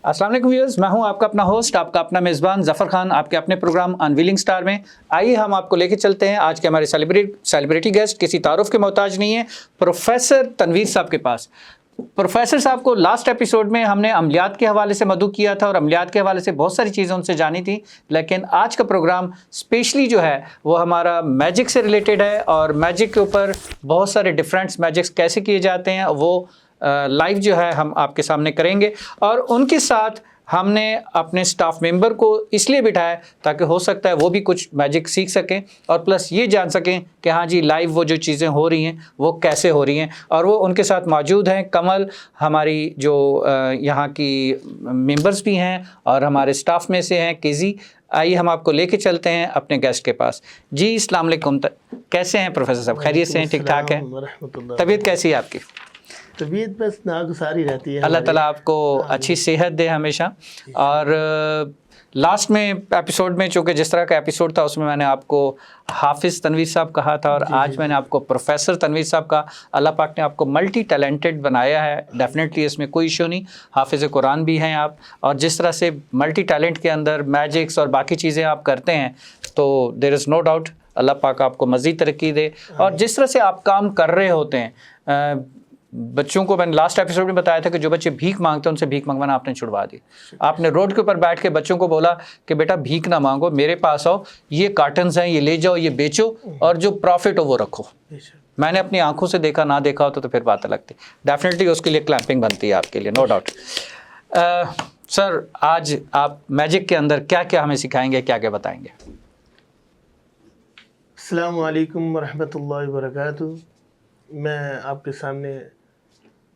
अस्सलाम वालेकुम व्यूअर्स, मैं हूं आपका अपना होस्ट, आपका अपना मेज़बान ज़फ़र खान, आपके अपने प्रोग्राम अनवीलिंग स्टार में। आइए हम आपको लेके चलते हैं आज के हमारे सेलिब्रिटी गेस्ट, किसी तारुफ के मोहताज नहीं है, प्रोफेसर तनवीर साहब के पास। प्रोफेसर साहब को लास्ट एपिसोड में हमने अमलियात के हवाले से मदऊ किया था और अमलियात के हवाले से बहुत सारी चीज़ें उनसे जानी थी, लेकिन आज का प्रोग्राम स्पेशली जो है वो हमारा मैजिक से रिलेटेड है और मैजिक के ऊपर बहुत सारे डिफरेंट मैजिक्स कैसे किए जाते हैं वो लाइव जो है हम आपके सामने करेंगे। और उनके साथ हमने अपने स्टाफ मेंबर को इसलिए बिठाया ताकि हो सकता है वो भी कुछ मैजिक सीख सकें और प्लस ये जान सकें कि हाँ जी लाइव वो जो चीज़ें हो रही हैं वो कैसे हो रही हैं। और वो उनके साथ मौजूद हैं कमल, हमारी जो यहाँ की मेंबर्स भी हैं और हमारे स्टाफ में से हैं केजी। आइए हम आपको लेके चलते हैं अपने गेस्ट के पास। जी अस्सलाम वालेकुम, कैसे हैं प्रोफेसर साहब? खैरियत से हैं? ठीक ठाक हैं? तबीयत कैसी है आपकी? तबीयत बस नागुसारी रहती है। अल्लाह ताला आपको अच्छी सेहत दे हमेशा। और लास्ट में एपिसोड में चूँकि जिस तरह का एपिसोड था उसमें मैंने आपको हाफिज़ तनवीर साहब कहा था और आज मैंने आपको प्रोफेसर तनवीर साहब का। अल्लाह पाक ने आपको मल्टी टैलेंटेड बनाया है, डेफिनेटली इसमें कोई इशू नहीं। हाफिज़ कुरान भी हैं आप और जिस तरह से मल्टी टैलेंट के अंदर मैजिक्स और बाकी चीज़ें आप करते हैं तो देयर इज़ नो डाउट अल्लाह पाक आपको मज़ीद तरक्की दे। और जिस तरह से आप काम कर रहे होते हैं, बच्चों को मैंने लास्ट एपिसोड में बताया था कि जो बच्चे भीख मांगते हैं उनसे भीख मंगवाना आपने छुड़वा दी। आपने रोड के ऊपर बैठ के बच्चों को बोला कि बेटा भीख ना मांगो, मेरे पास आओ, ये कार्टन्स हैं, ये ले जाओ, ये बेचो और जो प्रॉफिट हो वो रखो। मैंने अपनी आंखों से देखा, ना देखा हो तो फिर बात अलग थी। डेफिनेटली उसके लिए क्लैंपिंग बनती है आपके लिए, नो डाउट। सर आज आप मैजिक के अंदर क्या क्या हमें सिखाएंगे, क्या क्या बताएंगे? अस्सलाम वालेकुम वरहमतुल्लाहि वबरकातुहू। मैं आपके सामने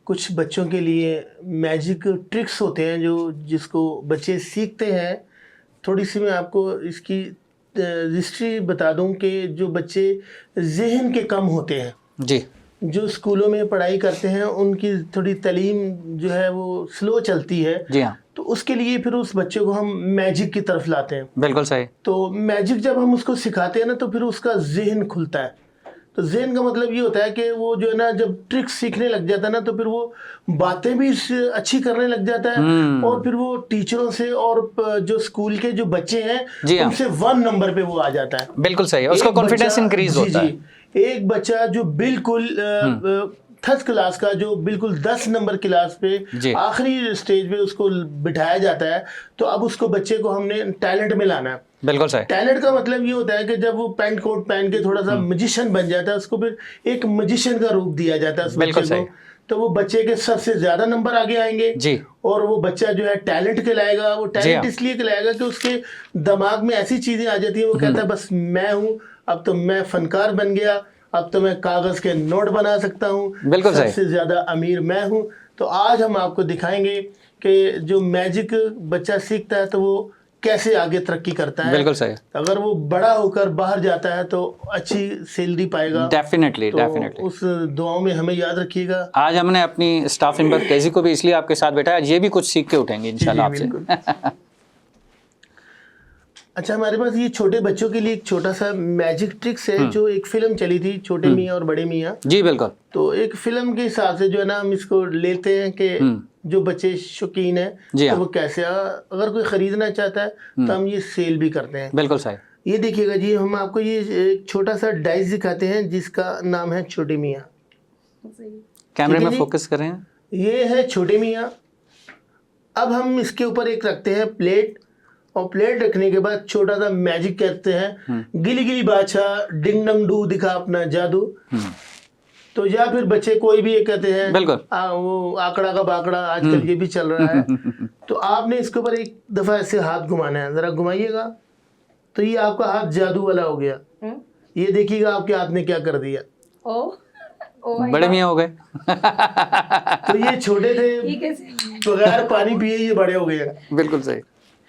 कुछ बच्चों के लिए मैजिक ट्रिक्स होते हैं जिसको बच्चे सीखते हैं। थोड़ी सी मैं आपको इसकी हिस्ट्री बता दूं कि जो बच्चे जहन के कम होते हैं जी, जो स्कूलों में पढ़ाई करते हैं उनकी थोड़ी तालीम जो है वो स्लो चलती है। जी हाँ, तो उसके लिए फिर उस बच्चे को हम मैजिक की तरफ लाते हैं। बिल्कुल सही। तो मैजिक जब हम उसको सिखाते हैं ना तो फिर उसका जहन खुलता है। तो ज़हन का मतलब ये होता है कि वो जो है ना जब ट्रिक्स सीखने लग जाता है ना तो फिर वो बातें भी अच्छी करने लग जाता है और फिर वो टीचरों से और जो स्कूल के जो बच्चे हैं उनसे 1 नंबर पे वो आ जाता है। बिल्कुल सही है, उसका कॉन्फिडेंस इंक्रीज होता है। एक बच्चा जो बिल्कुल थर्ड क्लास का, जो बिल्कुल 10 नंबर क्लास पे आखिरी स्टेज पे उसको बिठाया जाता है, तो अब उसको बच्चे को हमने टैलेंट में लाना है। बिल्कुल सही। टैलेंट का मतलब ये होता है कि जब वो पैंट कोट पहन के थोड़ा सा मजिशियन बन जाता है उसको फिर एक मजिशियन का रूप दिया जाता है उस बच्चे को। तो वो बच्चे के सबसे ज्यादा नंबर आगे आएंगे जी। और वो बच्चा जो है टैलेंट कहलाएगा। वो टैलेंट इसलिए कहलाएगा कि उसके दिमाग में ऐसी चीजें आ जाती है, वो कहता है बस मैं हूँ, अब तो मैं फनकार बन गया, अब तो मैं कागज के नोट बना सकता हूँ, सबसे ज्यादा अमीर मैं हूँ। तो आज हम आपको दिखाएंगे कि जो मैजिक बच्चा सीखता है तो वो कैसे आगे तरक्की करता है। बिल्कुल सही। अगर वो बड़ा होकर बाहर जाता है तो अच्छी सैलरी पाएगा। डेफिनेटली, तो डेफिनेटली उस दुआओं में हमें याद रखिएगा। आज हमने अपनी स्टाफ मेंबर केजी को भी इसलिए आपके साथ बैठाया, ये भी कुछ सीख के उठेंगे इंशाल्लाह आपसे। अच्छा, हमारे पास ये छोटे बच्चों के लिए एक छोटा सा मैजिक ट्रिक्स है जो एक फिल्म चली थी, छोटे मियाँ और बड़े मियाँ। जी बिल्कुल। तो एक फिल्म के हिसाब से जो है ना हम इसको लेते हैं कि जो बच्चे शौकीन है तो वो कैसे, अगर कोई खरीदना चाहता है तो हम ये सेल भी करते हैं। बिल्कुल सही। ये देखिएगा जी, हम आपको ये एक छोटा सा डाइस दिखाते हैं जिसका नाम है छोटे मियाँ। कैमरे में फोकस करें। ये है छोटे मियाँ। अब हम इसके ऊपर एक रखते हैं प्लेट और प्लेट रखने के बाद छोटा सा मैजिक कहते हैं, गिली गिली बादशाह डिंग डंग डू दिखा अपना जादू। तो या फिर बच्चे कोई भी ये कहते हैं बिल्कुल वो आंकड़ा का बाकड़ा, आजकल ये भी चल रहा है। तो आपने इसके ऊपर एक दफा ऐसे हाथ घुमाना है, जरा घुमाइएगा तो ये आपका हाथ जादू वाला हो गया। ये देखिएगा आपके हाथ ने क्या कर दिया। बड़े मियाँ हो गए। तो ये छोटे थे, बगैर पानी पिए ये बड़े हो गए। बिल्कुल सही।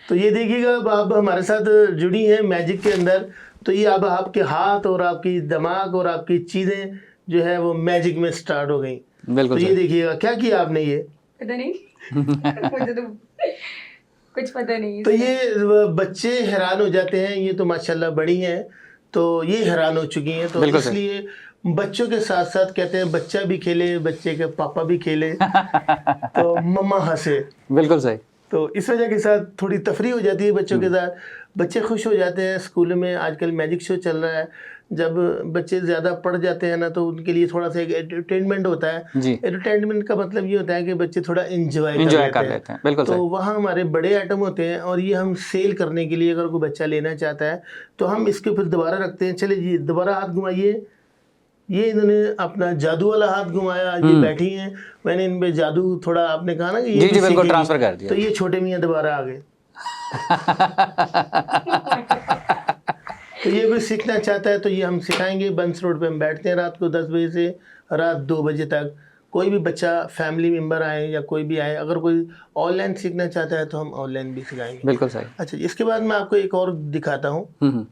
तो ये देखिएगा अब हमारे साथ जुड़ी हैं मैजिक के अंदर। तो ये अब आपके हाथ और आपकी दिमाग और आपकी चीजें जो है वो मैजिक में स्टार्ट हो गई। बिल्कुल। तो ये देखिएगा क्या किया आपने, ये पता नहीं मुझे तो कुछ पता नहीं। तो ये बच्चे हैरान हो जाते हैं, ये तो माशाल्लाह बड़ी हैं, तो ये हैरान हो चुकी हैं। तो इसलिए बच्चों के साथ साथ कहते हैं बच्चा भी खेले, बच्चे के पापा भी खेले तो मम्मा हंसे। बिल्कुल सही। तो इस वजह के साथ थोड़ी तफरी हो जाती है बच्चों के साथ, बच्चे खुश हो जाते हैं। स्कूल में आजकल मैजिक शो चल रहा है, जब बच्चे ज़्यादा पढ़ जाते हैं ना तो उनके लिए थोड़ा सा एक एंटरटेनमेंट होता है। जी। एंटरटेनमेंट का मतलब ये होता है कि बच्चे थोड़ा इंजॉय कर लेते हैं। बिल्कुल तो सही। वहाँ हमारे बड़े आइटम होते हैं और ये हम सेल करने के लिए, अगर कोई बच्चा लेना चाहता है तो हम इसके ऊपर दोबारा रखते हैं। चले जी दोबारा हाथ घुमाइए। ये इन्होंने अपना जादू वाला हाथ घुमाया, ये बैठी हैं, मैंने इन पे जादू थोड़ा, आपने कहा ना कि ये जी भी जी बिल्कुल सीखेंगी, ट्रांसफर कर दिया। तो ये छोटे मियाँ दोबारा आ गए। तो ये कोई सीखना चाहता है तो ये हम सिखाएंगे। बंस रोड पे हम बैठते हैं रात को 10 बजे से रात 2 बजे तक। कोई भी बच्चा फैमिली मेम्बर आए या कोई भी आए, अगर कोई ऑनलाइन सीखना चाहता है तो हम ऑनलाइन भी सिखाएंगे। बिल्कुल सही। अच्छा, इसके बाद मैं आपको एक और दिखाता हूँ।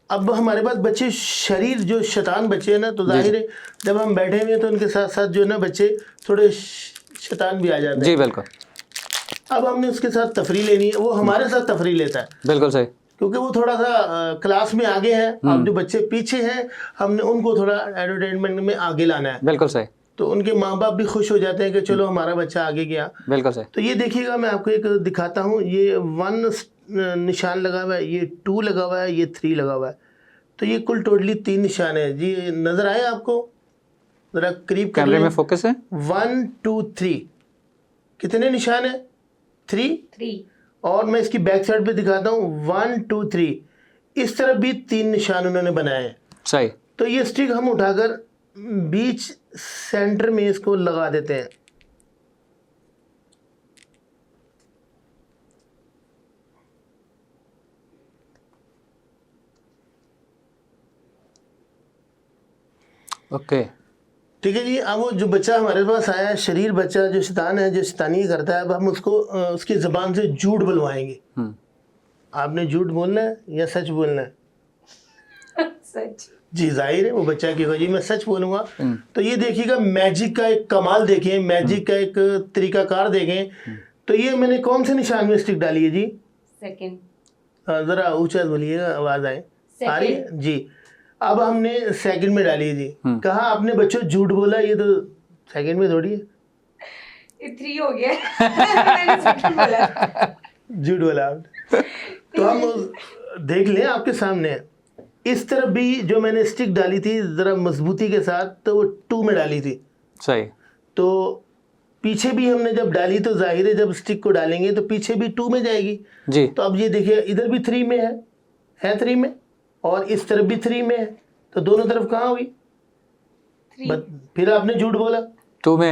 अब हमारे पास बच्चे शरीर जो शैतान बच्चे हैं ना, तो जाहिर है जब हम बैठे हुए हैं तो उनके साथ साथ जो है ना बच्चे थोड़े शैतान भी आ जाते हैं। जी बिल्कुल। अब हमने उसके साथ तफरी लेनी है, वो हमारे साथ तफरी लेता है। बिल्कुल सही। क्योंकि वो थोड़ा सा क्लास में आगे है, अब जो बच्चे पीछे हैं हमने उनको थोड़ा एंटरटेनमेंट में आगे लाना है। बिल्कुल सही। तो उनके माँ बाप भी खुश हो जाते हैं कि चलो हमारा बच्चा आगे गया। बिल्कुल सही। तो ये देखिएगा, मैं आपको एक दिखाता हूँ। ये 1 निशान लगा हुआ है, ये 2 लगा हुआ है, ये 3 लगा हुआ है। तो ये कुल टोटली 3 निशान है जी। नजर आए आपको? जरा करीब कैमरे में फोकस है। 1 2 3 कितने निशान है? 3। और मैं इसकी बैक साइड पे दिखाता हूँ 1 2 3। इस तरफ भी 3 निशान उन्होंने बनाए हैं। सही। तो ये स्टिक हम उठाकर बीच सेंटर में इसको लगा देते हैं। ओके। ठीक है जी। अब वो जो बच्चा हमारे पास आया है, शरीर बच्चा जो शैतान है, जो शैतानी करता है, अब हम उसको उसकी ज़बान से झूठ बुलवाएंगे। आपने झूठ बोलना है या सच बोलना है? सच। जी जाहिर है, वो बच्चा कहेगा जी मैं सच बोलूँगा। तो ये देखिएगा, मैजिक का एक कमाल देखें, मैजिक का एक तरीकाकार देखें। तो ये मैंने कौन से निशान में स्टिक डाली है जी? सेकंड। ज़रा ऊँचा बोलिएगा, आवाज़ आए। आ रही है जी। अब हमने सेकंड में डाली है जी। कहा आपने बच्चों झूठ बोला, ये तो सेकंड में थोड़ी है, ये 3 हो गया। मैंने सेकंड बोला। झूठ बोला आपने। तो हम देख लें, आपके सामने है। इस तरफ भी जो मैंने स्टिक डाली थी ज़रा मजबूती के साथ, तो वो 2 में डाली थी। सही। तो पीछे भी हमने जब डाली तो जाहिर है जब स्टिक को डालेंगे तो पीछे भी 2 में जाएगी जी। तो अब ये देखिए, इधर भी 3 में है 3 में, और इस तरफ भी 3 में है। तो दोनों तरफ कहाँ हुई? 3। फिर आपने झूठ बोला। 2 में।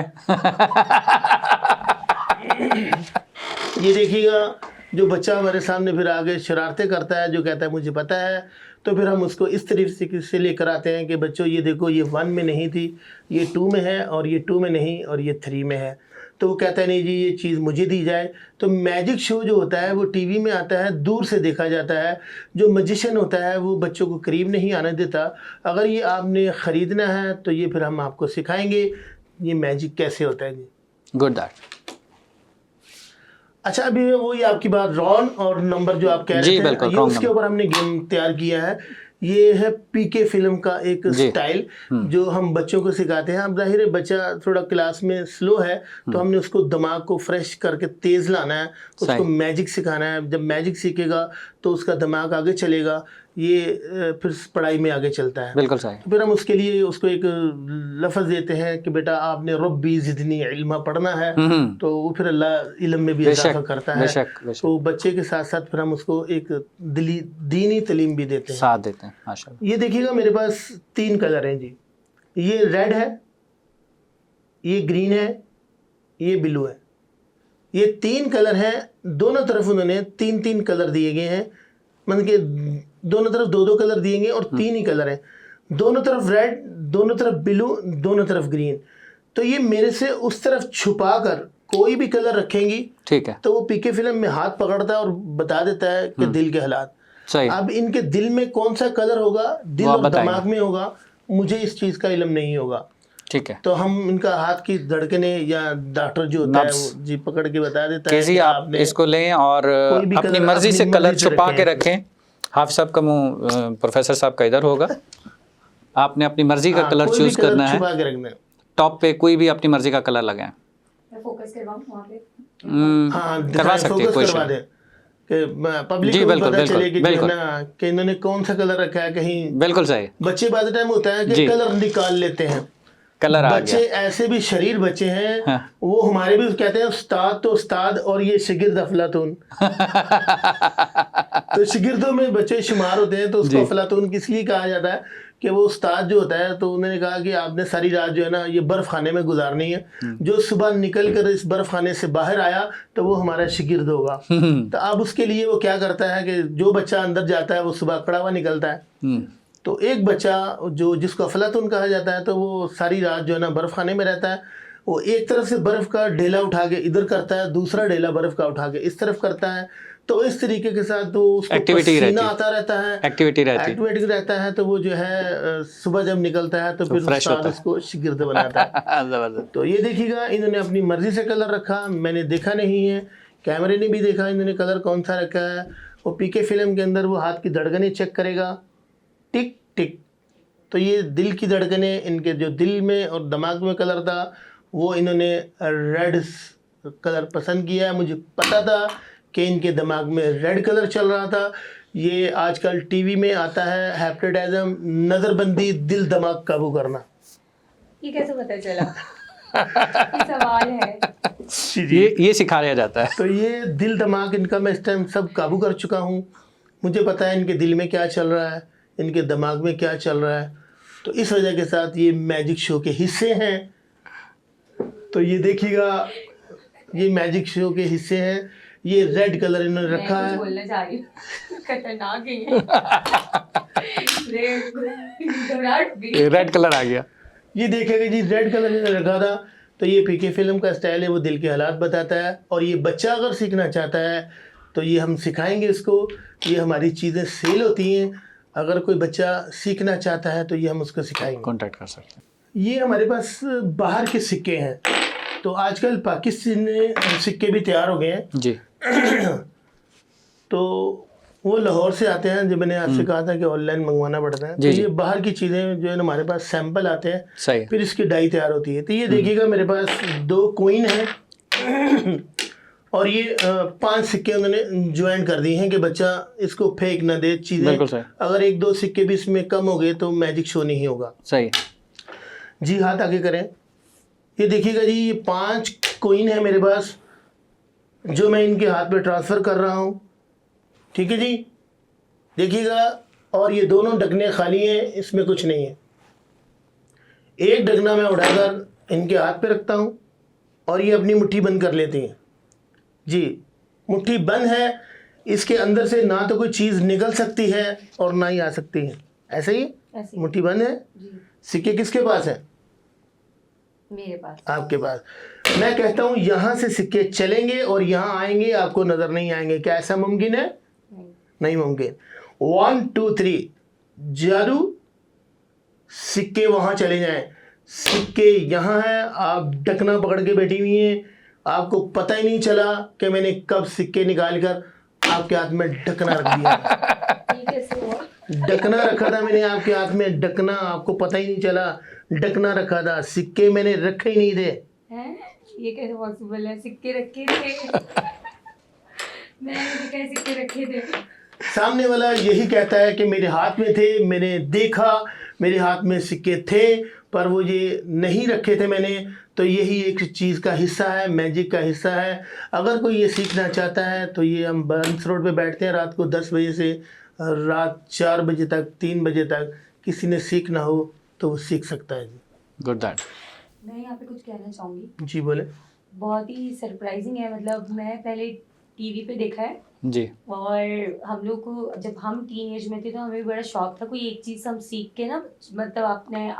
ये देखिएगा, जो बच्चा हमारे सामने फिर आगे शरारतें करता है, जो कहता है मुझे पता है, तो फिर हम उसको इस तरीके से लेकर आते हैं कि बच्चों ये देखो, ये 1 में नहीं थी, ये 2 में है, और ये 2 में नहीं, और ये 3 में है। तो वो कहता है नहीं जी ये चीज़ मुझे दी जाए। तो मैजिक शो जो होता है वो टीवी में आता है, दूर से देखा जाता है। जो मैजिशियन होता है वो बच्चों को करीब नहीं आने देता। अगर ये आपने ख़रीदना है तो ये फिर हम आपको सिखाएंगे ये मैजिक कैसे होता है जी। Good that. अच्छा, अभी वही आपकी बात रॉन और नंबर जो आप कह रहे थे, बिल्कुल, ये उसके ऊपर हमने गेम तैयार किया है। ये है पीके फिल्म का एक स्टाइल जो हम बच्चों को सिखाते हैं। अब जाहिर है बच्चा थोड़ा क्लास में स्लो है, तो हमने उसको दिमाग को फ्रेश करके तेज़ लाना है, उसको मैजिक सिखाना है। जब मैजिक सीखेगा तो उसका दिमाग आगे चलेगा, ये फिर पढ़ाई में आगे चलता है। बिल्कुल सही। तो फिर हम उसके लिए उसको एक लफ्ज़ देते हैं कि बेटा आपने रब्बी ज़िदनी इल्मा पढ़ना है, तो वो फिर अल्लाह इल्म में भी इजाफा करता है। तो बच्चे के साथ साथ फिर हम उसको एक दीनी तालीम भी देते हैं, साथ देते हैं। माशाल्लाह। ये देखिएगा मेरे पास 3 कलर हैं जी। ये रेड है, ये ग्रीन है, ये ब्लू है। ये 3 कलर हैं। दोनों तरफ उन्होंने 3-3 कलर दिए गए हैं, मतलब कि दोनों तरफ 2-2 कलर दिए गए और 3 ही कलर हैं। दोनों तरफ रेड, दोनों तरफ ब्लू, दोनों तरफ ग्रीन। तो ये मेरे से उस तरफ छुपा कर कोई भी कलर रखेंगी, ठीक है, तो वो पीके फिल्म में हाथ पकड़ता है और बता देता है कि दिल के हालात। सही। अब इनके दिल में कौन सा कलर होगा, दिल और दिमाग में होगा, मुझे इस चीज़ का इल्म नहीं होगा। ठीक है। तो हम इनका हाथ की धड़कने या डॉक्टर जो होता है वो जी पकड़ के बता देता है कि आप इसको लें और अपनी मर्जी से कलर छुपा के रखें। हाफिज साहब का मुंह प्रोफेसर साहब का इधर होगा। आपने अपनी मर्जी का कलर चूज करना है। टॉप पे कोई भी अपनी मर्जी का कलर लगाएं। मैं फोकस करवाऊं वहाँ पे। हाँ करवा सकते हैं फोकस कोई करवा इशू दें कि पब्लिक जी, को भी बिल्कुल, पता चले बिल्कुल, कि जो है बिल्कुल। ना कि इन्होंने कौन सा कलर रखा है। कहीं बिल्कुल सही, बच्चे बाद टाइम होता है कि जी। कलर निकाल लेते हैं। कलर आ बच्चे गया। ऐसे भी शरीर बच्चे हैं, हाँ। वो हमारे भी कहते हैं उस्ताद तो उस्ताद और ये शिगिर्द अफलातून। तो शिगिर्दों में बच्चे शुमार होते हैं, तो उसको जी। अफलातून किस लिए कहा जाता है कि वो उस्ताद जो होता है, तो उन्होंने कहा कि आपने सारी रात जो है ना ये बर्फ खाने में गुजारनी है, जो सुबह निकल कर इस बर्फ खाने से बाहर आया तो वो हमारा शिगिर्द होगा। तो अब उसके लिए वो क्या करता है कि जो बच्चा अंदर जाता है वो सुबह अकड़ा हुआ निकलता है। तो एक बच्चा जो जिसको अफलातून कहा जाता है, तो वो सारी रात जो है ना बर्फ खाने में रहता है। वो एक तरफ से बर्फ का ढेला उठा के इधर करता है, दूसरा ढेला बर्फ का उठा के इस तरफ करता है। तो इस तरीके के साथ तो उसको एक्टिविटी रहती पसीना है। आता रहता है, एक्टिविटी रहती है। एक्टिविटी रहता है। तो वो जो है सुबह जब निकलता है तो फिर फ्रेश उस्ताद होता है। उसको शिगिर्द बनाता है। जबरदस्त। तो ये देखिएगा, इन्होंने अपनी मर्जी से कलर रखा, मैंने देखा नहीं है, कैमरे ने भी देखा इन्होंने कलर कौन सा रखा है। वो पीके फिल्म के अंदर वो हाथ की धड़कनें चेक करेगा, टिक टिक। तो ये दिल की धड़कनें, इनके जो दिल में और दिमाग में कलर था वो इन्होंने रेड कलर पसंद किया है। मुझे पता था कि इनके दिमाग में रेड कलर चल रहा था। ये आजकल टीवी में आता है हैप्टेटिज्म, नज़रबंदी, दिल दिमाग काबू करना। ये कैसे पता चला? ये सवाल है। ये सिखाया जाता है। तो ये दिल दिमाग इनका मैं इस टाइम सब काबू कर चुका हूँ। मुझे पता है इनके दिल में क्या चल रहा है, इनके दिमाग में क्या चल रहा है। तो इस वजह के साथ ये मैजिक शो के हिस्से हैं। तो ये देखिएगा, ये मैजिक शो के हिस्से हैं। ये रेड कलर इन्होंने रखा मैं है। कुछ बोलना चाह रही हूँ, खतरनाक है ये। घबराहट भी। रेड कलर आ गया। ये देखेगा जी, रेड कलर इन्होंने रखा था। तो ये पीके फिल्म का स्टाइल है, वो दिल के हालात बताता है। और ये बच्चा अगर सीखना चाहता है तो ये हम सिखाएंगे इसको। ये हमारी चीज़ें सेल होती हैं, अगर कोई बच्चा सीखना चाहता है तो ये हम उसको सिखाएंगे। कांटेक्ट कर सकते हैं। ये हमारे पास बाहर के सिक्के हैं। तो आजकल पाकिस्तानी सिक्के भी तैयार हो गए हैं। जी। तो वो लाहौर से आते हैं, जो मैंने आपसे कहा था कि ऑनलाइन मंगवाना पड़ता है। तो जी, जी। ये बाहर की चीज़ें जो है ना, हमारे पास सैंपल आते हैं, सही। फिर इसकी डाई तैयार होती है। तो ये देखिएगा, मेरे पास 2 कोइन हैं और ये 5 सिक्के उन्होंने ज्वाइन कर दिए हैं कि बच्चा इसको फेंक ना दे चीज़ें। बिल्कुल सही। अगर 1-2 सिक्के भी इसमें कम हो गए तो मैजिक शो नहीं होगा। सही। जी, हाथ आगे करें। ये देखिएगा जी, ये 5 कोइन है मेरे पास, जो मैं इनके हाथ में ट्रांसफ़र कर रहा हूँ। ठीक है जी, देखिएगा। और ये दोनों ढकने खाली हैं, इसमें कुछ नहीं है। एक ढकना मैं उठाकर इनके हाथ पे रखता हूँ और ये अपनी मुट्ठी बंद कर लेती हैं। जी, मुट्ठी बंद है, इसके अंदर से ना तो कोई चीज़ निकल सकती है और ना ही आ सकती है। ऐसे ही ऐसे ही। मुट्ठी बंद है। जी, सिक्के किसके पास है? मेरे पास। आपके पास। मैं कहता हूँ यहाँ से सिक्के चलेंगे और यहाँ आएंगे, आपको नज़र नहीं आएंगे। क्या ऐसा मुमकिन है? नहीं। नहीं मुमकिन। 1 2 3 जादू, सिक्के वहाँ चले जाएं। सिक्के यहाँ है, आप ढकना पकड़ के बैठी हुई हैं, आपको पता ही नहीं चला कि मैंने कब सिक्के निकाल कर आपके हाथ में ढकना रख दिया। ये कैसे हुआ? ढकना रखा था मैंने आपके हाथ में, ढकना, आपको पता ही नहीं चला। ढकना रखा था, सिक्के मैंने रखे ही नहीं थे। हैं? ये कैसे पॉसिबल है? सिक्के रखे थे। मैंने भी कैसे सिक्के रखे थे? सामने वाला यही कहता है कि मेरे हाथ में थे, मैंने देखा, मेरे हाथ में सिक्के थे, पर वो ये नहीं रखे थे मैंने। तो यही एक चीज़ का हिस्सा है, मैजिक का हिस्सा है। अगर कोई ये सीखना चाहता है तो ये हम बंस रोड पे बैठते हैं रात को 10 बजे से रात 4 बजे तक, 3 बजे तक। किसी ने सीखना हो तो वो सीख सकता है। Good that. मैं यहाँ पे कुछ कहना चाहूँगी। जी बोले। बहुत ही सरप्राइजिंग है, मतलब मैं पहले टीवी पे देखा है जी। और हम लोग को जब हम टीन एज में थे तो हमें बड़ा शौक था कोई एक चीज़ हम सीख के ना, मतलब अपने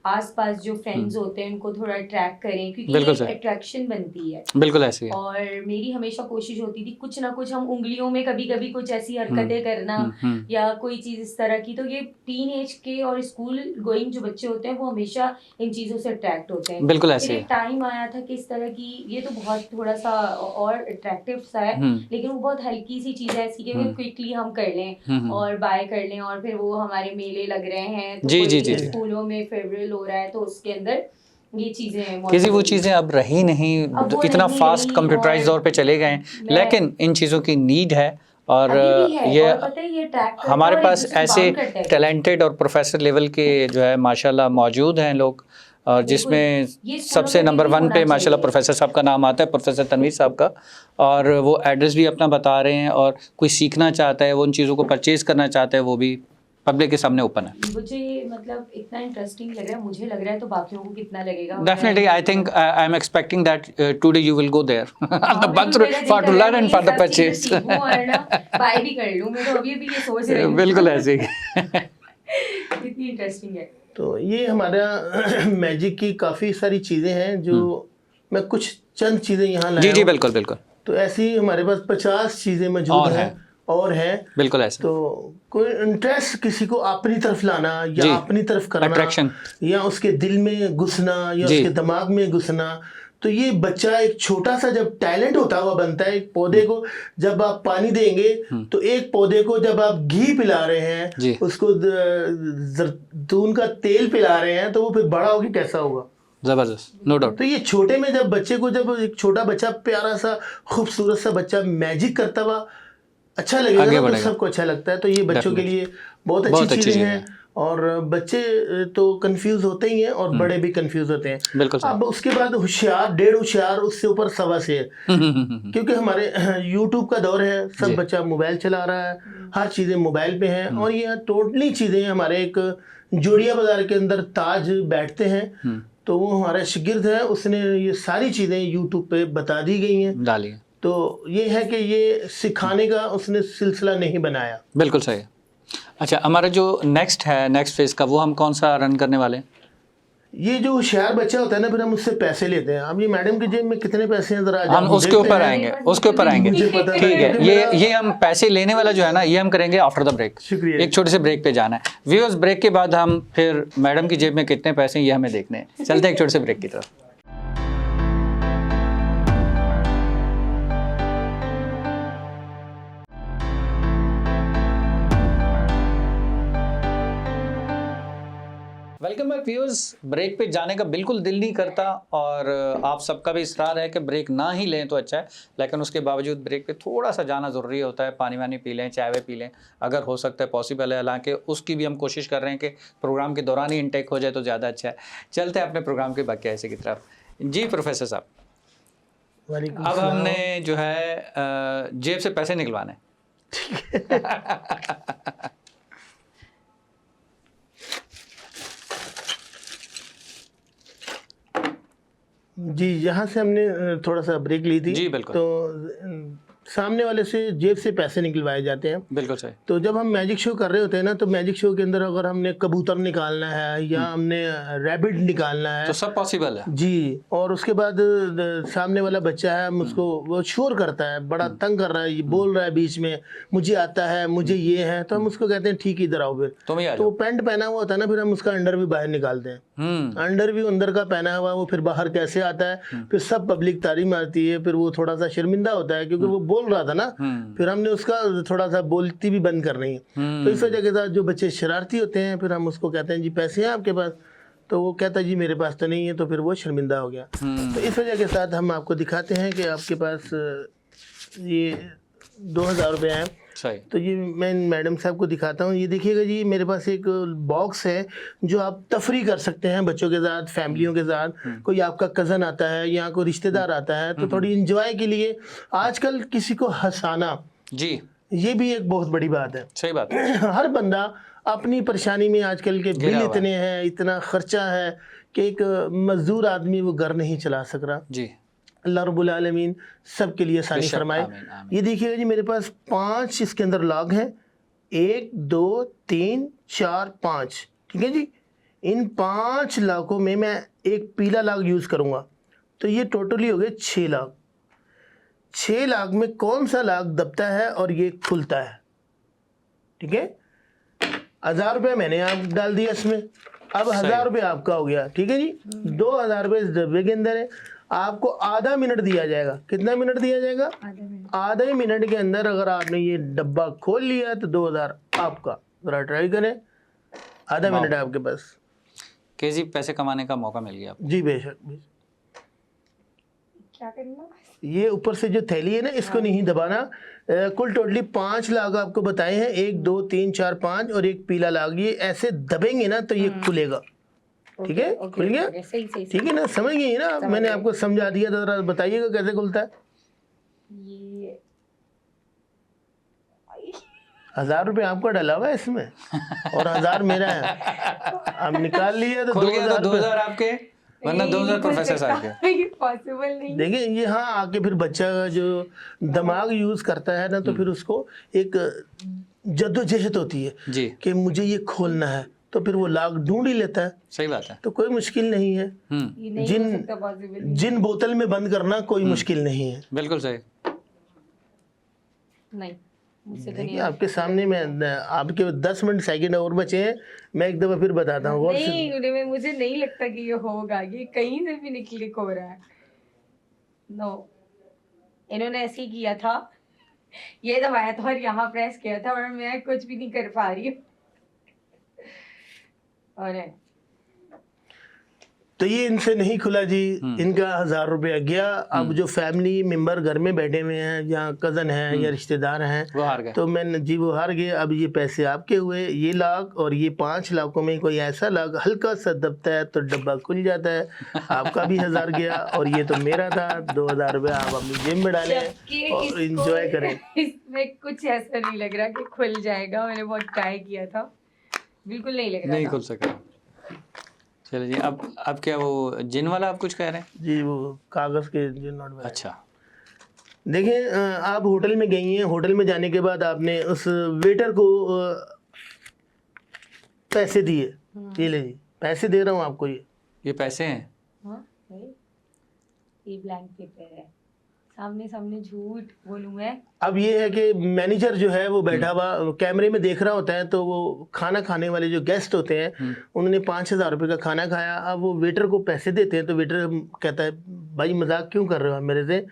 आसपास जो फ्रेंड्स होते हैं उनको थोड़ा अट्रैक्ट करें, क्योंकि बिल्कुल एक सही। अट्रैक्शन बनती है। बिल्कुल ऐसी है। और मेरी हमेशा कोशिश होती थी कुछ ना कुछ हम उंगलियों में कभी कभी कुछ ऐसी हरकतें करना या कोई चीज़ इस तरह की। तो ये टीन एज के और स्कूल गोइंग जो बच्चे होते हैं वो हमेशा इन चीज़ों से अट्रैक्ट होते हैं। बिल्कुल ऐसे फिर है। एक टाइम आया था कि इस तरह की, ये तो बहुत थोड़ा सा और अट्रैक्टिव सा है, लेकिन वो बहुत हल्की सी चीज़ है ऐसी कि क्विकली हम कर लें और बाय कर लें। और फिर वो हमारे मेले लग रहे हैं तो जी, जी, कोई जी। स्कूलों में फेयरवेल हो रहा है तो उसके अंदर ये चीजें किसी वो चीज़ें अब रही नहीं, अब वो इतना नहीं फास्ट रही कंप्यूटराइज और दौर पे चले गए हैं, मैं- लेकिन इन चीज़ों की नीड है। और अभी भी है, ये और पता है ये ट्रैक करता हमारे है और एक पास दूसरे को ऐसे बाउंड करता है। टैलेंटेड और प्रोफेसर लेवल के जो है माशाल्लाह मौजूद हैं लोग, और बिल्कुल, जिसमें ये स्कूलों सबसे में नंबर भी 1 होना पे माशाल्लाह चाहिए। प्रोफेसर साहब का नाम आता है, प्रोफेसर तनवीर साहब का। और वो एड्रेस भी अपना बता रहे हैं, और कोई सीखना चाहता है, वो उन चीज़ों को परचेज करना चाहता है, वो भी पब्लिक के सामने ओपन है। मुझे मतलब इतना इंटरेस्टिंग लग रहा है, मुझे लग रहा है, तो बाकियों को कितना लगेगा। Definitely, I think I am expecting that today you will go there हाँ, the बिल्कुल, मेरा दिल for कर to रहा है learn मैं and ये for the सब चीजें purchase. सीखूं और ना बाय भी कर लूं। मैं तो अभी ये सोच रही हूँ। बिल्कुल ऐसे ही। कितनी इंटरेस्टिंग है। तो ये हमारा मैजिक की काफ़ी सारी चीज़ें हैं जो मैं कुछ चंद चीज़ें यहाँ लाया जी जी हूँ। बिल्कुल बिल्कुल, तो ऐसी ही हमारे पास 50 चीज़ें मौजूद और हैं हैं। और हैं। बिल्कुल ऐसे। तो कोई इंटरेस्ट किसी को अपनी तरफ लाना जी, या अपनी तरफ करना, attraction। या उसके दिल में घुसना या जी। उसके दिमाग में घुसना, तो ये बच्चा एक छोटा सा जब टैलेंट होता हुआ बनता है। एक पौधे को जब आप पानी देंगे, तो एक पौधे को जब आप घी पिला रहे हैं, जी। उसको जैतून का तेल पिला रहे हैं, तो वो फिर बड़ा होके कैसा होगा। जबरदस्त, नो डाउट। तो ये छोटे में जब बच्चे को, जब एक छोटा बच्चा प्यारा सा खूबसूरत सा बच्चा मैजिक करता हुआ अच्छा लगेगा आगे ना, तो बढ़ेगा। सबको अच्छा लगता है। तो ये बच्चों के लिए बहुत बहुत अच्छी अच्छी चीज़ें चीज़ हैं। और बच्चे तो कंफ्यूज होते ही हैं और बड़े भी कंफ्यूज होते हैं। बिल्कुल सही। अब उसके बाद होशियार, डेढ़ होशियार, उससे ऊपर सवा शेर। क्योंकि हमारे यूट्यूब का दौर है, जी। सब बच्चा मोबाइल चला रहा है, हर चीज़ें मोबाइल पे हैं। और ये टोटली चीज़ें हमारे एक जोड़िया बाजार के अंदर ताज बैठते हैं, तो वो हमारा शागिर्द है, उसने ये सारी चीज़ें यूट्यूब पे बता दी गई हैं। डाली, तो ये है कि ये सिखाने का उसने सिलसिला नहीं बनाया। बिल्कुल सही। अच्छा, हमारा जो नेक्स्ट है, नेक्स्ट फेज का, वो हम कौन सा रन करने वाले हैं? ये जो होशियार बच्चा होता है ना, फिर हम उससे पैसे लेते हैं। अब ये मैडम की जेब में कितने पैसे हैं, जरा हम उसके ऊपर आएंगे, उसके ऊपर आएंगे। मुझे पता ठीक नहीं, है, क्योंकि मेरा- ये हम पैसे लेने वाला जो है ना, ये हम करेंगे आफ्टर द ब्रेक। शुक्रिया। एक छोटे से ब्रेक पे जाना है व्यूअर्स। ब्रेक के बाद हम फिर मैडम की जेब में कितने पैसे हैं ये हमें देखने हैं। चलते हैं एक छोटे से ब्रेक की तरफ। Welcome back viewers. ब्रेक पे जाने का बिल्कुल दिल नहीं करता, और आप सबका भी इसरार है कि ब्रेक ना ही लें तो अच्छा है, लेकिन उसके बावजूद ब्रेक पे थोड़ा सा जाना ज़रूरी होता है। पानी वानी पी लें, चाय पी लें, अगर हो सकता है पॉसिबल है। हालांकि उसकी भी हम कोशिश कर रहे हैं कि प्रोग्राम के दौरान ही इनटेक हो जाए तो ज़्यादा अच्छा है। चलते हैं अपने प्रोग्राम के बाकी ऐसे की तरफ। जी प्रोफेसर साहब, वालेकुम अब सलाम। हमने जो है जेब से पैसे निकलवाने। जी, यहाँ से हमने थोड़ा सा ब्रेक ली थी। जी, बिल्कुल। तो सामने वाले से जेब से पैसे निकलवाए जाते हैं। बिल्कुल सही। तो जब हम मैजिक शो कर रहे होते हैं ना, तो मैजिक शो के अंदर अगर हमने कबूतर निकालना है या हमने रैबिट निकालना है, तो सब पॉसिबल है। जी। और उसके बाद सामने वाला बच्चा है, हम उसको, वो शोर करता है, बड़ा तंग कर रहा है, ये बोल रहा है बीच में, मुझे आता है, मुझे ये है, तो हम उसको कहते हैं ठीक, इधर आओ। फिर तुम ही आ तो वो जाओ। पैंट पहना हुआ होता है ना, फिर हम उसका अंडर भी बाहर निकालते हैं। अंडर भी अंदर का पहना हुआ, वो फिर बाहर कैसे आता है, फिर सब पब्लिक तारीफ मारती है, फिर वो थोड़ा सा शर्मिंदा होता है क्योंकि वो बोल रहा था ना, फिर हमने उसका थोड़ा सा बोलती भी बंद करनी है। तो इस वजह के साथ जो बच्चे शरारती होते हैं, फिर हम उसको कहते हैं जी पैसे हैं आपके पास, तो वो कहता है जी मेरे पास तो नहीं है, तो फिर वो शर्मिंदा हो गया। तो इस वजह के साथ हम आपको दिखाते हैं कि आपके पास ये 2000 रुपये हैं। सही। तो ये मैं मैडम साहब को दिखाता हूँ। ये देखिएगा जी, मेरे पास एक बॉक्स है जो आप तफरी कर सकते हैं बच्चों के साथ, फैमिलियों के साथ। कोई आपका कज़न आता है या कोई रिश्तेदार आता है, तो थोड़ी इंजॉय के लिए, आजकल किसी को हंसाना, जी, ये भी एक बहुत बड़ी बात है। सही बात है। हर बंदा अपनी परेशानी में, आजकल के घिरा बिल हुआ है। इतने हैं, इतना खर्चा है कि एक मजदूर आदमी वो घर नहीं चला सक रहा। जी, अल्लाह रब्बुल आलमीन सब के लिए आसानी बेशक, फरमाए। आमीन, आमीन। ये देखिएगा जी, मेरे पास 5 इसके अंदर लॉग हैं, 1 2 3 4 5, ठीक है जी। इन 5 लाखों में मैं एक पीला लाख यूज़ करूँगा, तो ये टोटली हो गए 6 लाख। 6 लाख में कौन सा लाख दबता है और ये खुलता है, ठीक है। 1000 रुपये मैंने आप डाल दिया इसमें, अब 1000 रुपये आपका हो गया, ठीक है जी। 2000 रुपये इस डब्बे के अंदर है। आपको आधा मिनट दिया जाएगा। कितना मिनट दिया जाएगा? आधे मिनट के अंदर अगर आपने ये डब्बा खोल लिया तो 2000 आपका। जरा ट्राई करें, आधा मिनट है आपके पास। केजी पैसे कमाने का मौका मिल गया आपको। जी बेशक। क्या करना? ये ऊपर से जो थैली है ना, इसको नहीं दबाना। कुल टोटली 5 लाख आपको बताए हैं, 1 2 3 4 5 और एक पीला लाग। ये ऐसे दबेंगे ना तो ये खुलेगा। ठीक है, खुल गया। सही सही ठीक है ना, समझ गई ना? मैंने आपको समझा दिया, तो जरा बताइएगा कैसे खुलता है। ये 1000 रुपये आपका डला हुआ है इसमें और 1000 मेरा है। अब निकाल लिया तो खुल गया तो 2000 2000 आपके, वरना 2000 प्रोफेसर साहब के। ये पॉसिबल नहीं। देखिए ये हाँ आके फिर बच्चा का जो दिमाग यूज करता है ना, तो फिर उसको एक जद्दोजहद होती है जी, कि मुझे ये खोलना है, तो फिर वो लाग ढूंढ ही लेता है। सही बात है। तो कोई मुश्किल नहीं है। ये नहीं जिन- हो सकता पॉसिबल। जिन बोतल में बंद करना कोई मुश्किल नहीं है। बिल्कुल सही। नहीं, मुझसे तो देखिए नहीं। आपके सामने में आपके 10 मिनट सेकंड और बचे हैं, मैं एक दफा फिर बताता हूँ। और नहीं, उन्हें मुझे नहीं लगता कि ये होगा, ये कहीं से भी नहीं क्लिक हो रहा है। नो, इन्होंने ऐसे ही किया था, ये दबाया था और यहाँ प्रेस किया था और मैं कुछ भी नहीं कर पा रही हूँ। और तो ये इनसे नहीं खुला जी, इनका 1000 रुपया गया। अब जो फैमिली मेंबर घर में बैठे हुए हैं, या कज़न हैं या रिश्तेदार हैं, वो हार गए। तो मैंने जी वो हार गए। अब ये पैसे आपके हुए, ये लाख और ये 5 लाखों में कोई ऐसा लाख हल्का सा दबता है तो डब्बा खुल जाता है। आपका भी 1000 गया और ये तो मेरा था। 2000 रुपया आप अपनी जेब में डालें जबकि और इसको- इंजॉय करें। इसमें कुछ ऐसा नहीं लग रहा कि खुल जाएगा। मैंने बहुत ट्राई किया था, बिल्कुल नहीं लग रहा नहीं था। खुल सका। चलिए जी, अब क्या वो जिन वाला आप कुछ कह रहे हैं? जी वो कागज़ के जो नोट बनाए। अच्छा, देखिए आप होटल में गई हैं, होटल में जाने के बाद आपने उस वेटर को पैसे दिए। ये ले जी, पैसे दे रहा हूँ आपको। ये पैसे हैं। हाँ, ये ब्लैंक पेपर है। सामने सामने झूठ बोलूं मैं? अब ये है कि मैनेजर जो है वो बैठा हुआ कैमरे में देख रहा होता है, तो वो खाना खाने वाले जो गेस्ट होते हैं उन्होंने 5000 रुपये का खाना खाया। अब वो वेटर को पैसे देते हैं, तो वेटर कहता है भाई मजाक क्यों कर रहे हो आप मेरे से।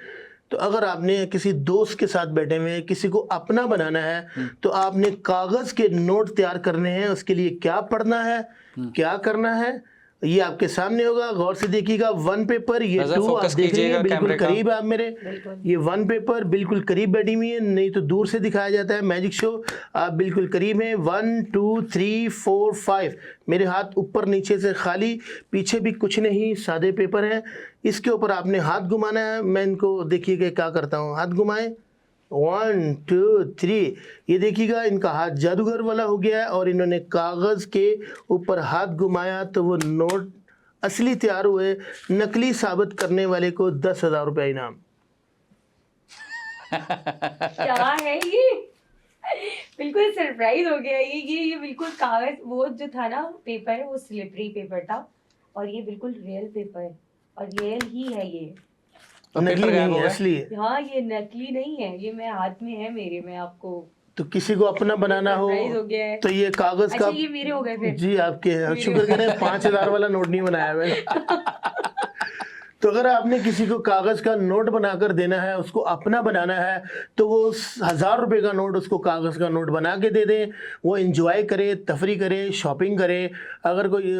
तो अगर आपने किसी दोस्त के साथ बैठे हुए हैं, किसी को अपना बनाना है, तो आपने कागज़ के नोट तैयार करने हैं। उसके लिए क्या पढ़ना है, क्या करना है, ये आपके सामने होगा। गौर से देखिएगा। 1 पेपर, ये नजर 2 आप फोकस देख रहे कीजिएगा हैं, बिल्कुल कैमरे का। करीब है आप मेरे। बिल्कुल। ये 1 पेपर बिल्कुल करीब बैठी हुई है, नहीं तो दूर से दिखाया जाता है मैजिक शो। आप बिल्कुल करीब हैं। 1 2 3 4 5 मेरे हाथ ऊपर नीचे से खाली, पीछे भी कुछ नहीं, सादे पेपर हैं। इसके ऊपर आपने हाथ घुमाना है। मैं इनको देखिएगा क्या करता हूँ। हाथ घुमाएं, 1 2 3। ये देखिएगा इनका हाथ जादूगर वाला हो गया है और इन्होंने कागज़ के ऊपर हाथ घुमाया तो वो नोट असली तैयार हुए। नकली साबित करने वाले को 10,000 रुपया इनाम। क्या है ये? बिल्कुल सरप्राइज हो गया। ये बिल्कुल कागज, वो जो था ना पेपर है, वो स्लिपरी पेपर था और ये बिल्कुल रियल पेपर है और रियल ही है ये। और नकली पेपर गायब नहीं हो है, गया? असली है। हाँ, ये नकली नहीं है, ये मैं हाथ में है मेरे। मैं आपको तो किसी को अपना बनाना हो सरप्राइज हो गया है। तो ये कागज़ अच्छा, का। ये मेरे हो गए फिर। जी आपके हैं। शुक्र करें 5000 वाला नोट नहीं बनाया मैंने। तो अगर आपने किसी को कागज़ का नोट बनाकर देना है, उसको अपना बनाना है, तो वो 1000 रुपये का नोट उसको कागज़ का नोट बना के दे दें। वो इंजॉय करे, तफरी करे, शॉपिंग करे। अगर कोई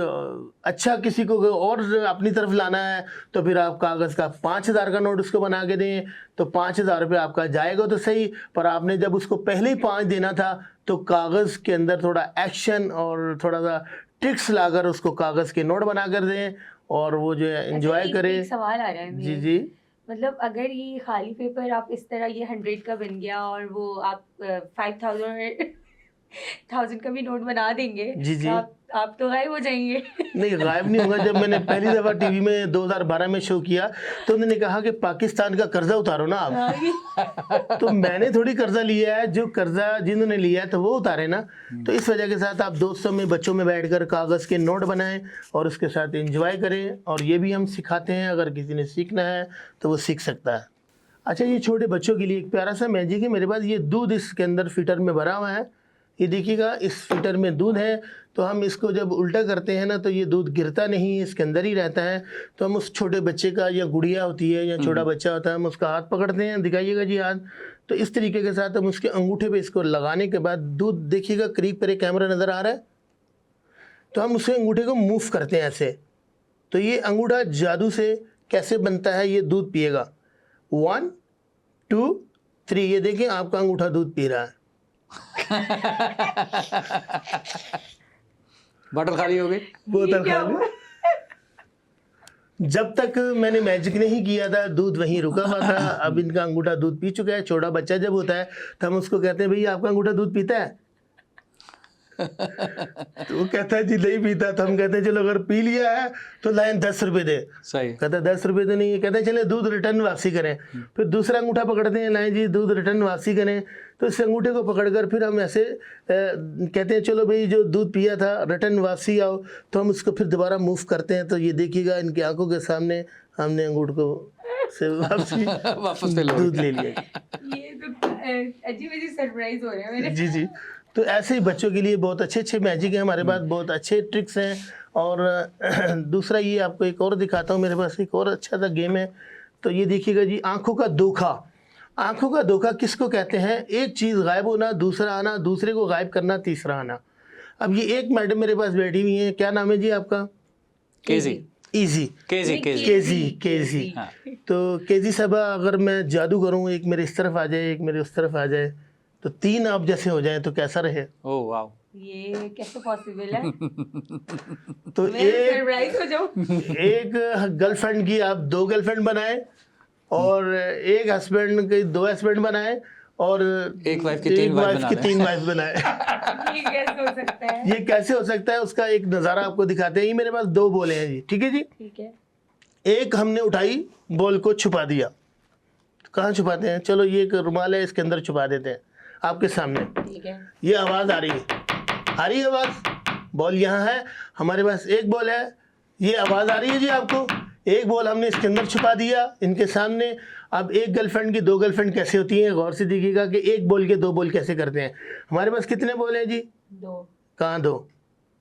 अच्छा किसी को और अपनी तरफ लाना है तो फिर आप कागज़ का 5000 का नोट उसको बना के दें, तो 5000 रुपये आपका जाएगा तो सही। पर आपने जब उसको पहले ही 5 देना था, तो कागज़ के अंदर थोड़ा एक्शन और थोड़ा सा ट्रिक्स लाकर उसको कागज़ के नोट बना कर दें और वो जो है एंजॉय अच्छा, करे। एक सवाल आ रहा है जी मेरे। जी। मतलब अगर ये खाली पेपर आप इस तरह, ये 100 का बन गया और वो आप 5000 का भी नोट बना देंगे, जी, जी। तो आप तो गायब हो जाएंगे। नहीं गायब नहीं होगा। जब मैंने पहली दफ़ा टीवी में 2012 में शो किया तो उन्होंने कहा कि पाकिस्तान का कर्जा उतारो ना आप। तो मैंने थोड़ी कर्जा लिया है, जो कर्जा जिन्होंने लिया है तो वो उतारे ना। तो इस वजह के साथ आप दोस्तों में, बच्चों में बैठकर कागज़ के नोट बनाएं और उसके साथ एंजॉय करें। और ये भी हम सिखाते हैं, अगर किसी ने सीखना है तो वो सीख सकता है। अच्छा, ये छोटे बच्चों के लिए एक प्यारा सा मैजिक है मेरे पास। ये दूध इसके अंदर फिटर में भरा हुआ है। ये देखिएगा, इस फिटर में दूध है। तो हम इसको जब उल्टा करते हैं ना, तो ये दूध गिरता नहीं, इसके अंदर ही रहता है। तो हम उस छोटे बच्चे का, या गुड़िया होती है या छोटा बच्चा होता है, हम उसका हाथ पकड़ते हैं। दिखाइएगा जी हाथ। तो इस तरीके के साथ हम उसके अंगूठे पे इसको लगाने के बाद दूध, देखिएगा करीब पर कैमरा नज़र आ रहा है, तो हम उसे अंगूठे को मूव करते हैं ऐसे। तो ये अंगूठा जादू से कैसे बनता है, ये दूध पिएगा। 1 2 3, ये देखें आपका अंगूठा दूध पी रहा है। बॉटल खाली हो गई। बोतल खाली। जब तक मैंने मैजिक नहीं किया था दूध वहीं रुका हुआ था। अब इनका अंगूठा दूध पी चुका है। छोटा बच्चा जब होता है तो हम उसको कहते हैं भैया आपका अंगूठा दूध पीता है? तो वो कहता है जी नहीं पीता। तो हम कहते हैं चलो अगर पी लिया है तो लाइन 10 रुपए दे। सही। कहता है 10 रुपए तो नहीं है। कहते हैं चले दूध रिटर्न वापसी करें। फिर दूसरा अंगूठा पकड़ते हैं, लाइन जी दूध रिटर्न वापसी करें। तो इस अंगूठे को पकड़कर फिर हम ऐसे कहते हैं चलो भाई जो दूध पिया था रिटर्न वापसी आओ। तो हम उसको फिर दोबारा मूव करते हैं। तो ये देखिएगा इनकी आंखों के सामने हमने अंगूठे को से वापसी वापस पे दूध ले लिया। ये तो अजीब सरप्राइज हो रहे हैं मेरे। जी जी। तो ऐसे ही बच्चों के लिए बहुत अच्छे अच्छे मैजिक हैं हमारे पास, बहुत अच्छे ट्रिक्स हैं। और दूसरा ये आपको एक और दिखाता हूँ, मेरे पास एक और अच्छा सा गेम है। तो ये देखिएगा जी, आंखों का धोखा। आंखों का धोखा किसको कहते हैं? एक चीज़ गायब होना, दूसरा आना, दूसरे को गायब करना, तीसरा आना। अब ये एक मैडम मेरे पास बैठी हुई है, क्या नाम है जी आपका? केजी। इजी। केजी। केजी। हाँ। तो केजी साहबा, अगर मैं जादू करूँ, एक मेरे इस तरफ आ जाए, एक मेरे उस तरफ आ जाए, तो 3 आप जैसे हो जाए तो कैसा रहे? ओह वाह। ये कैसे पॉसिबल है? तो मैं सरप्राइज हो जाऊं। एक गर्लफ्रेंड की आप 2 गर्लफ्रेंड बनाए, और एक हस्बैंड के 2 हस्बैंड बनाए, और एक वाइफ की 3 वाइफ बनाए। ये कैसे हो सकता है? ये कैसे हो सकता है उसका एक नज़ारा आपको दिखाते हैं। ये मेरे पास 2 बॉल हैं जी, ठीक है जी। ठीक है। एक हमने उठाई, बॉल को छुपा दिया। कहाँ छुपाते हैं? चलो ये एक रुमाल है, इसके अंदर छुपा देते हैं आपके सामने। ठीक है। ये आवाज़ आ रही है आवाज़। बॉल यहाँ है, हमारे पास एक बॉल है। ये आवाज़ आ रही है जी आपको। एक बॉल हमने इसके अंदर छुपा दिया इनके सामने। अब एक गर्लफ्रेंड की 2 गर्लफ्रेंड कैसे होती हैं, गौर से देखिएगा कि एक बॉल के 2 बॉल कैसे करते हैं। हमारे पास कितने बॉल हैं जी? 2। कहाँ 2?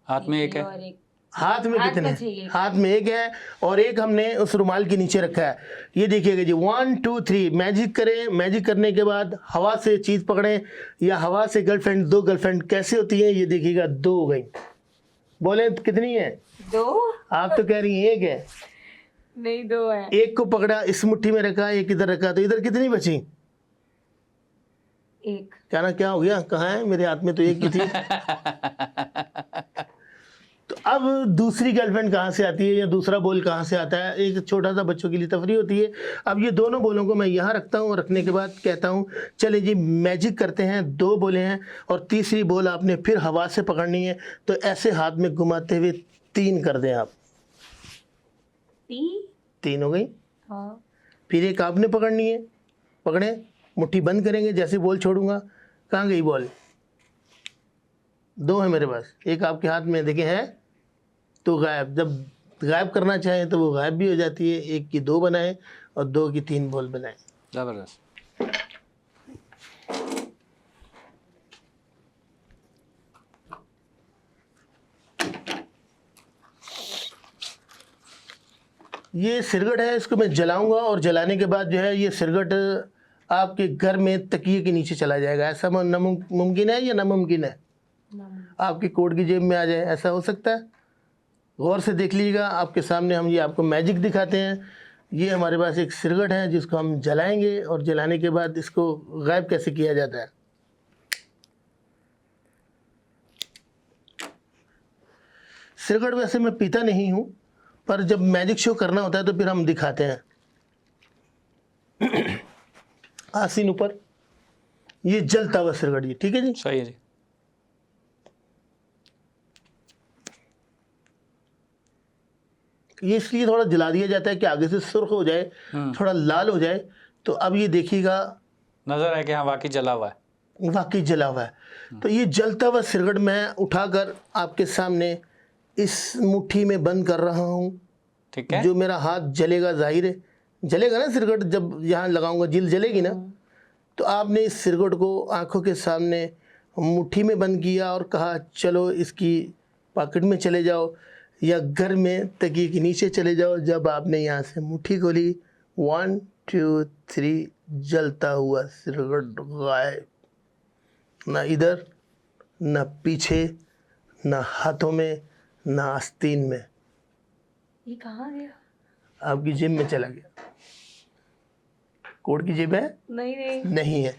हाथ में एक है। और एक हाथ में हाथ कितने? में चाहिए। हाथ में एक है, और एक हमने उस रुमाल के नीचे रखा है। ये देखिएगा जी, 1 2 3 मैजिक करें। मैजिक करने के बाद हवा से चीज़ पकड़ें, या हवा से गर्लफ्रेंड 2 गर्लफ्रेंड कैसे होती हैं। ये देखिएगा 2 हो गई। बोले कितनी है? 2। आप तो कह रही हैं 1 है। नहीं 2 है। एक को पकड़ा, इस मुट्ठी में रखा, एक इधर रखा, तो इधर कितनी बची? 1। क्या ना क्या हो गया? कहाँ है? मेरे हाथ में तो 1 की थी। तो अब दूसरी गर्लफ्रेंड कहाँ से आती है, या दूसरा बॉल कहाँ से आता है? एक छोटा सा बच्चों के लिए तफरी होती है। अब ये दोनों बॉलों को मैं यहाँ रखता हूँ, रखने के बाद कहता हूँ चले जी मैजिक करते हैं। 2 बॉलें हैं, और तीसरी बॉल आपने फिर हवा से पकड़नी है। तो ऐसे हाथ में घुमाते हुए 3 कर दें आप। 3 हो गई। हाँ। फिर एक आपने पकड़नी है, पकड़े, मुट्ठी बंद करेंगे। जैसे बॉल छोड़ूंगा, कहाँ गई बॉल? 2 है मेरे पास, एक आपके हाथ में देखें है, तो गायब। जब गायब करना चाहें तो वो गायब भी हो जाती है। 1 की 2 बनाए, और 2 की 3 बॉल बनाए। जबरदस्त। ये सिरगट है, इसको मैं जलाऊंगा, और जलाने के बाद जो है ये सिरगट आपके घर में तकिए के नीचे चला जाएगा। ऐसा मुमकिन है या नामुमकिन है? आपकी कोट की जेब में आ जाए, ऐसा हो सकता है? गौर से देख लीजिएगा, आपके सामने हम ये आपको मैजिक दिखाते हैं। ये हमारे पास एक सिरगट है जिसको हम जलाएंगे, और जलाने के बाद इसको गायब कैसे किया जाता है। सिरगट वैसे मैं पीता नहीं हूँ, पर जब मैजिक शो करना होता है तो फिर हम दिखाते हैं। आसीन ऊपर, ये जलता हुआ सिरगट जी, ठीक है जी। सही है जी। ये इसलिए थोड़ा जला दिया जाता है कि आगे से सुर्ख हो जाए, थोड़ा लाल हो जाए। तो अब ये देखिएगा, नजर है कि हाँ वाकई जला हुआ है। वाकई जला हुआ है। तो ये जलता हुआ सिरगट मैं उठाकर आपके सामने इस मुट्ठी में बंद कर रहा हूँ। ठीक है। जो मेरा हाथ जलेगा, जाहिर है जलेगा ना सिरगट, जब यहाँ लगाऊंगा जिल जलेगी ना। तो आपने इस सिरगट को आंखों के सामने मुट्ठी में बंद किया, और कहा चलो इसकी पॉकेट में चले जाओ, या घर में तकिए के नीचे चले जाओ। जब आपने यहाँ से मुट्ठी खोली, 1 2 3, जलता हुआ सिरगट गायब। ना इधर, ना पीछे, ना हाथों में, ना आस्तीन में, ये कहाँ गया? आपकी जेब में चला गया। कोट की जेब है? नहीं नहीं, नहीं है।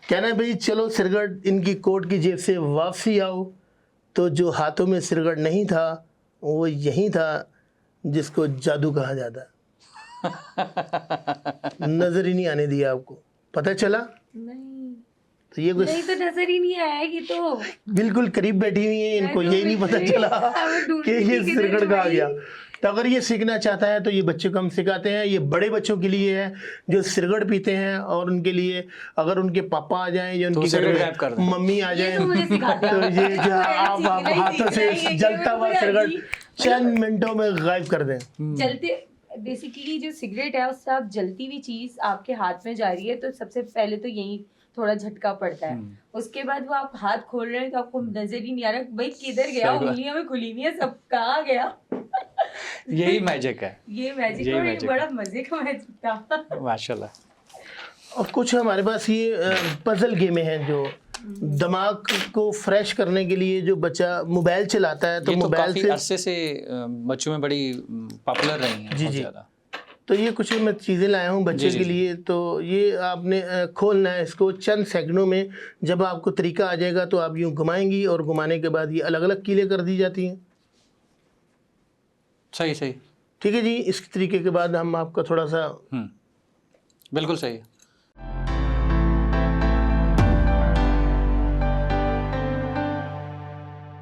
कहना है भाई चलो सिरगढ़ इनकी कोट की जेब से वापसी आओ, तो जो हाथों में सिरगढ़ नहीं था वो यही था जिसको जादू कहा जाता है। नजर ही नहीं आने दिया आपको, पता चला? नहीं तो ये कुछ नहीं, तो नजर ही नहीं आएगी तो। बिल्कुल करीब बैठी हुई है, इनको यही नहीं पता चला कि ये सिरगढ़ कहा गया। तो अगर ये सीखना चाहता है तो ये बच्चों को हम सिखाते हैं। ये बड़े बच्चों के लिए है जो सिरगढ़ पीते हैं, और उनके लिए अगर उनके पापा आ जाएं या उनकी सिरगढ़ घर गायब कर दें। में मम्मी आ जाएं, तो मुझे सिखाते तो हैं। ये जो आप हाथों से जलता हुआ सिरगढ़ चंद मिनटों में गायब कर दें। जलते बेसिकली जो सिगरेट है उससे आप जलती हुई चीज आपके हाथ में जा रही है, तो सबसे पहले तो यही थोड़ा झटका पड़ता है। उसके बाद वो आप हाथ खोल रहे हैं तो आपको नजर ही नहीं आ रहा भाई किधर गया, सही बात। उंगलियों में खुली हुई है, सब कहाँ गया। यही मैजिक है, ये मैजिक, यही और ये magic बड़ा मजे का मैजिक था। माशाल्लाह। और कुछ हमारे पास ये पजल गेमें हैं जो दिमाग को फ्रेश करने के लिए, जो बच्चा मोबाइल चलाता है तो ये तो मोबाइल काफी से, अरसे से बच्चों में बड़ी पॉपुलर रही हैं, जी, बहुत जी। ज्यादा। तो ये कुछ मैं चीज़ें लाया हूँ बच्चे जी, के जी। लिए। तो ये आपने खोलना है इसको चंद सेकंडों में। जब आपको तरीका आ जाएगा तो आप यूँ घुमाएंगी, और घुमाने के बाद ये अलग अलग कीलें कर दी जाती हैं। सही सही। ठीक है जी। इस तरीके के बाद हम आपका थोड़ा सा बिल्कुल सही है।